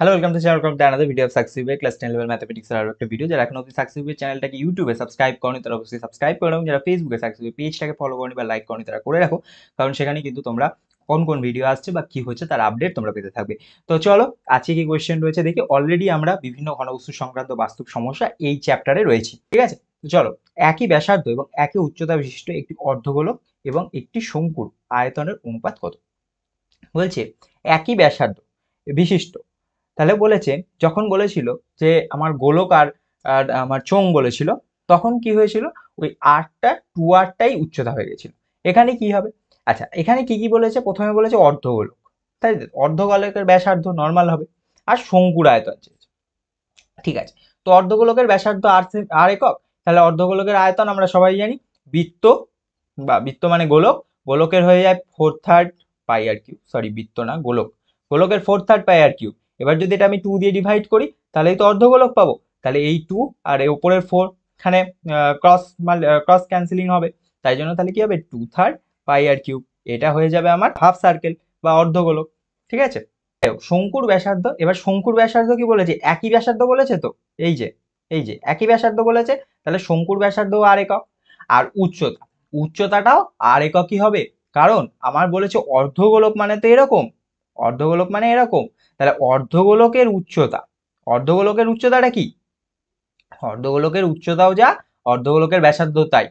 Hello, welcome to channel, welcome to another video of success way class 10 level mathematics এর আরো একটা video. যারা এখন অবধি সাকসিস ওয়ে চ্যানেলটাকে ইউটিউবে সাবস্ক্রাইব করনি তারা অবশ্যই সাবস্ক্রাইব করে নাও। যারা ফেসবুকে সাকসিস ওয়ে পেজটাকে ফলো করনি বা লাইক করনি তারা করে রাখো, কারণ সেখানে কিন্তু তোমরা কোন কোন ভিডিও আসছে বা কি হচ্ছে তার আপডেট তোমরা পেতে থাকবে। তো চলো আজকে কি কোয়েশ্চেন রয়েছে দেখি। অলরেডি আমরা বিভিন্ন ঘনবস্তু সংক্রান্ত বাস্তব সমস্যা এই চ্যাপ্টারে রয়েছি, ঠিক আছে। তো চলো, একই ব্যাসার্ধ এবং একই উচ্চতা বিশিষ্ট একটি অর্ধগোলক এবং একটি শঙ্কুর আয়তনের অনুপাত কত? বলছে একই ব্যাসার্ধ বিশিষ্ট, তাহলে বলেছে যখন বলেছিল যে আমার গোলক আর আর আমার চোঙ বলেছিল, তখন কি হয়েছিল, ওই আরটা টু আরটাই উচ্চতা হয়ে গেছিল। এখানে কি হবে? আচ্ছা, এখানে কি কি বলেছে? প্রথমে বলেছে অর্ধগোলক, তাই তো? অর্ধগোলকের ব্যাসার্ধ নর্মাল হবে, আর শঙ্কুর আয়তন চেয়েছে, ঠিক আছে। তো অর্ধগোলকের ব্যাসার্ধ আর একক, তাহলে অর্ধগোলকের আয়তন আমরা সবাই জানি, বৃত্ত বা বৃত্ত মানে গোলক, গোলকের হয়ে যায় 4/3 পাই আর কিউব, সরি বৃত্ত না গোলক, গোলকের 4/3 পাই আর কিউব। এবার যদি এটা আমি 2 দিয়ে ডিভাইড করি তাহলেই তো অর্ধগোলক পাবো। তাহলে এই 2 আর এই উপরের 4 এখানে ক্রস ক্যান্সেলিং হবে, তাই জন্য তাহলে কি হবে 2/3 পাই আর কিউব। এটা হয়ে যাবে আমার হাফ সার্কেল বা অর্ধগোলক, ঠিক আছে। শঙ্কুর ব্যাসার্ধ, এবার শঙ্কুর ব্যাসার্ধ কি বলেছে? একই ব্যাসার্ধ বলেছে তো, এই যে একই ব্যাসার্ধ বলেছে, তাহলে শঙ্কুর ব্যাসার্ধ আর একক। আর উচ্চতা, উচ্চতাটাও আর এককই হবে, কারণ আমার বলেছে অর্ধগোলক মানে তো এরকম, অর্ধগোলক মানে এরকম। তাহলে অর্ধগোলকের উচ্চতা, অর্ধগোলকের উচ্চতাটা কি? অর্ধগোলকের উচ্চতাও যা, অর্ধগোলকের ব্যাসার্ধ তাই।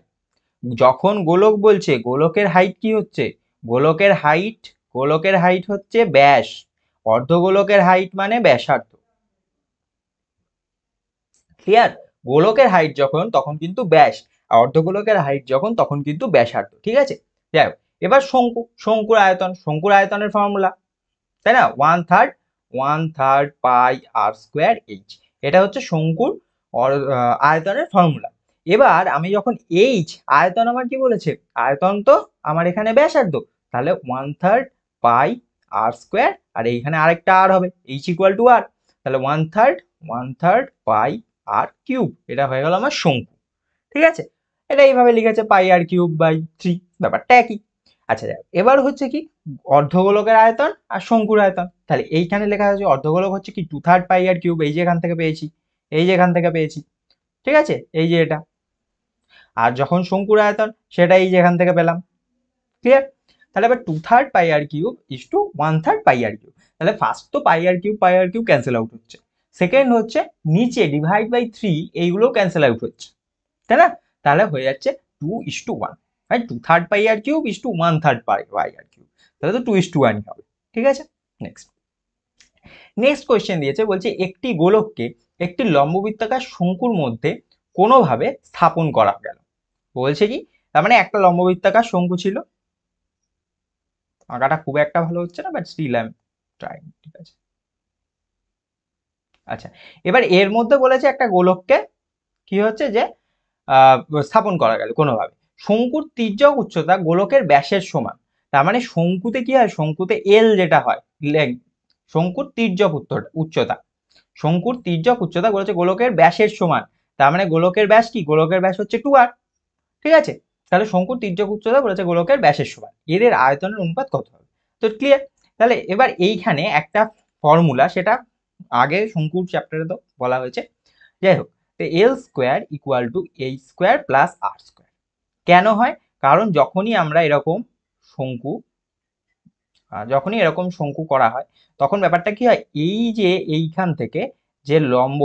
যখন গোলক বলছে, গোলকের হাইট কি হচ্ছে? গোলকের হাইট, গোলকের হাইট হচ্ছে ব্যাস, অর্ধগোলকের হাইট মানে ব্যাসার্ধ। ক্লিয়ার? গোলকের হাইট যখন তখন কিন্তু ব্যাস, আর অর্ধগোলকের হাইট যখন তখন কিন্তু ব্যাসার্ধ, ঠিক আছে। যাই হোক, এবার শঙ্কু, শঙ্কুর আয়তন, শঙ্কুর আয়তনের ফর্মুলা, তাই না? 1/3 পাই আর স্কোয়ার এইচ, এটা হচ্ছে শঙ্কুর আয়তনের ফর্মুলা। এবার আমি যখন এইচ, আয়তন আমার কি বলেছে? আয়তন তো আমার এখানে ব্যাসার্ধ, তাহলে 1/3 পাই আর স্কোয়ার, আর এইখানে আরেকটা আর হবে, এইচ ইকুয়াল টু আর, তাহলে 1/3 পাই আর কিউব, এটা হয়ে গেল আমার শঙ্কু, ঠিক আছে। এটা এইভাবে লিখেছে পাই আর কিউব বাই 3, ব্যাপারটা একই। আচ্ছা যাক, এবার হচ্ছে কি অর্ধগোলকের আয়তন আর শঙ্কুর আয়তন, তাহলে এইখানে লেখা আছে অর্ধগোলক হচ্ছে কি 2/3 পাই আর কিউব, এই যে এখান থেকে পেয়েছি, এই যে এখান থেকে পেয়েছি, ঠিক আছে, এই যে এটা। আর যখন শঙ্কুর আয়তন সেটা এই যে এখান থেকে পেলাম, ক্লিয়ার? তাহলে এবার 2/3 pi R cube is two 1/3 pi R cube, তাহলে ফার্স্ট তো পাই আর কিউব ক্যান্সেল আউট হচ্ছে, সেকেন্ড হচ্ছে নিচে ডিভাইড বাই 3 এইগুলো ক্যান্সেল আউট হচ্ছে, তাই না? তাহলে হয়ে যাচ্ছে 2:1, right? 2/3 pi R cube is two 1/3 pi R cube, তাহলে তো 2:1 হবে, ঠিক আছে। নেক্সট, নেক্সট কোয়েশ্চেন দিয়েছে, বলছে একটি গোলককে একটি লম্ববৃত্তাকার শঙ্কুর মধ্যে কোনোভাবে স্থাপন করা গেল। বলছে কি, তার মানে একটা লম্ববৃত্তাকার শঙ্কু ছিল, আঁকাটা খুব একটা ভালো হচ্ছে না, but still I am trying, ঠিক আছে। আচ্ছা, এবার এর মধ্যে বলেছে একটা গোলককে কি হচ্ছে যে স্থাপন করা গেল কোনোভাবে। শঙ্কুর তির্যক উচ্চতা গোলকের ব্যাসের সমান, তার মানে শঙ্কুতে কি হয়, শঙ্কুতে এল যেটা হয়, শঙ্কুর তির্যক উচ্চতা, শঙ্কুর তির্যক উচ্চতা বলেছে গোলকের ব্যাসের সমান, তার মানে গোলকের ব্যাস কি? গোলকের ব্যাস হচ্ছে 2r, ঠিক আছে। তাহলে শঙ্কুর তির্যক উচ্চতা বলেছে গোলকের ব্যাসের সমান, এদের আয়তনের অনুপাত কত হবে? তো ক্লিয়ার। তাহলে এবার এইখানে একটা ফর্মুলা, সেটা আগে শঙ্কুর চ্যাপ্টারে তো বলা হয়েছে, যাই হোক। তো L square equal to H square plus R square. কেন হয়? কারণ যখনই আমরা এরকম শঙ্কু, যখনই এরকম শঙ্কু করা হয়, তখন ব্যাপারটা কি হয়, এই যে এইখান থেকে যে লম্ব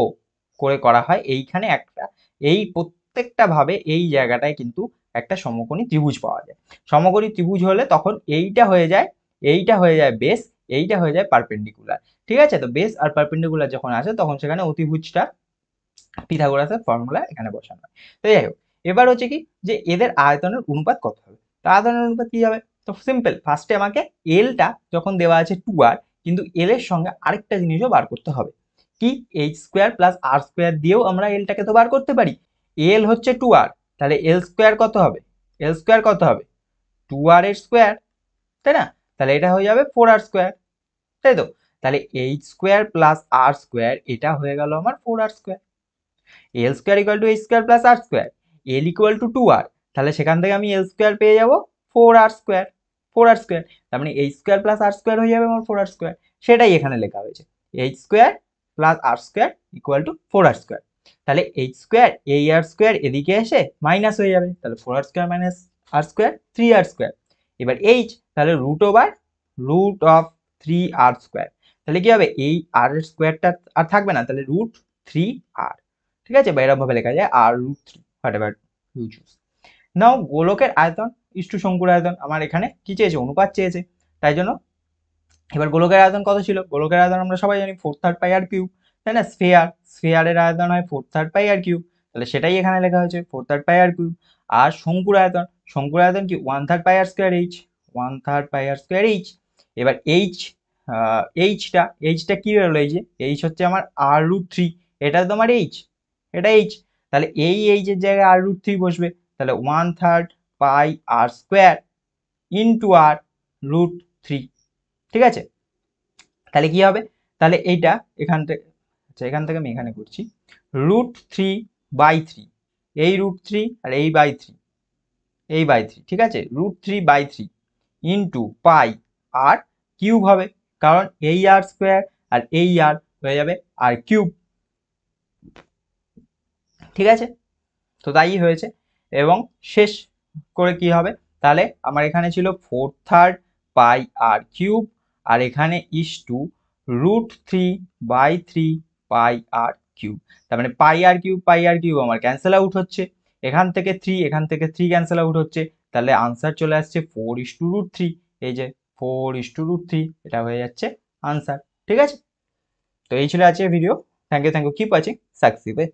করে করা হয়, এইখানে একটা, এই প্রত্যেকটা ভাবে এই জায়গাটায় কিন্তু একটা সমকোণী ত্রিভুজ পাওয়া যায়। সমকোণী ত্রিভুজ হলে তখন এইটা হয়ে যায়, এইটা হয়ে যায় বেস, এইটা হয়ে যায় পারপেন্ডিকুলার, ঠিক আছে। তো বেস আর পারপেন্ডিকুলার যখন আসে তখন সেখানে অতিভুজটা, পিথাগোরাসের ফর্মুলা এখানে বসানো হয়। তো যাই হোক, এবার হচ্ছে কি যে এদের আয়তনের অনুপাত কত হবে? তো আয়তনের অনুপাত কি হবে? তো সিম্পল, ফার্স্টে আমাকে এলটা যখন দেওয়া আছে 2r, কিন্তু এল এর সঙ্গে আরেকটা জিনিসও বার করতে হবে, কি? এইচ স্কোয়ার প্লাস আর স্কোয়ার দিয়েও আমরা এলটাকে তো বার করতে পারি। এল হচ্ছে 2r, তাহলে এল স্কোয়ার কত হবে? এল স্কোয়ার কত হবে? 2r এর স্কোয়ার, তাই না? তাহলে এটা হয়ে যাবে 4r স্কোয়ার, তাই তো। তাহলে এইচ স্কোয়ার প্লাস আর স্কোয়ার, এটা হয়ে গেল আমার 4r square. L square equal to H square plus R square, l equal to 2r, তাহলে সেখান থেকে আমি এল স্কোয়ার পেয়ে যাবো 4r স্কোয়ার, 4r স্কোয়ার, তার মানে এইচ স্কোয়ার প্লাস আর স্কোয়ার হয়ে যাবে আমার 4r স্কোয়ার, সেটাই এখানে লেখা হয়েছে। H square plus R square equal to 4r square. তাহলে এইচ স্কোয়ার এই আর স্কোয়ার এদিকে এসে মাইনাস হয়ে যাবে, তাহলে 4r স্কোয়ার মাইনাস আর স্কোয়ার 3r স্কোয়ার। এবার এইচ তাহলে রুট অফ 3r স্কোয়ার, তাহলে কি হবে এই আর এর স্কোয়ারটা আর থাকবে না, তাহলে √3r, ঠিক আছে, বা এরকম ভাবে লেখা যায় r√3, whatever you choose. Now গোলকের আয়তন ইস্টু শঙ্কুর আয়তন, আমার এখানে কি চেয়েছে, অনুপাত চেয়েছে, তাই জন্য এবার গোলকের আয়তন কত ছিল, গোলকের আয়তন আমরা সবাই জানি 4/3 পাই আর কিউব, তাই না। স্ফিয়ারের আয়তন হয় 4/3 পাই আর কিউব, তাহলে সেটাই এখানে লেখা হয়েছে 4/3 পাই আর কিউব। আর শঙ্কুর আয়তন কি 1/3 পাই আর স্কোয়ার এইচ, 1/3 পাই আর স্কোয়ার এইচ। এবার এইচটা কি হলো, এই যে এইচ হচ্ছে আমার r√3, এটা তোমার এইচ, এটা এইচ, তাহলে এই এইচের জায়গায় r√3 বসবে, তাহলে 1/3 পাই আর স্কোয়ার ইন্টু r√3, ঠিক আছে। তাহলে কি হবে, তাহলে এইটা এখান থেকে, আচ্ছা এখান থেকে আমি এখানে করছি, √3/3, এই √3 আর এই বাই থ্রি, ঠিক আছে, √3/3 ইন্টু পাই আর কিউব হবে, কারণ এই আর স্কোয়ার আর এই আর হয়ে যাবে আর কিউব, ঠিক আছে। তো তাই হয়েছে। এবং শেষ করে কি হবে, তাহলে আমার এখানে ছিল 4/3 পাই আর কিউব, আর এখানে √3/3 পাই আর কিউব, তার মানে পাই আর কিউব আমার ক্যান্সেল আউট হচ্ছে, এখান থেকে 3 ক্যান্সেল আউট হচ্ছে, তাহলে আনসার চলে আসছে 4:√3, এই যে 4:√3, এটা হয়ে যাচ্ছে আনসার, ঠিক আছে। তো এই ছিল আজকের video. Thank you, keep watching সাকসিবে।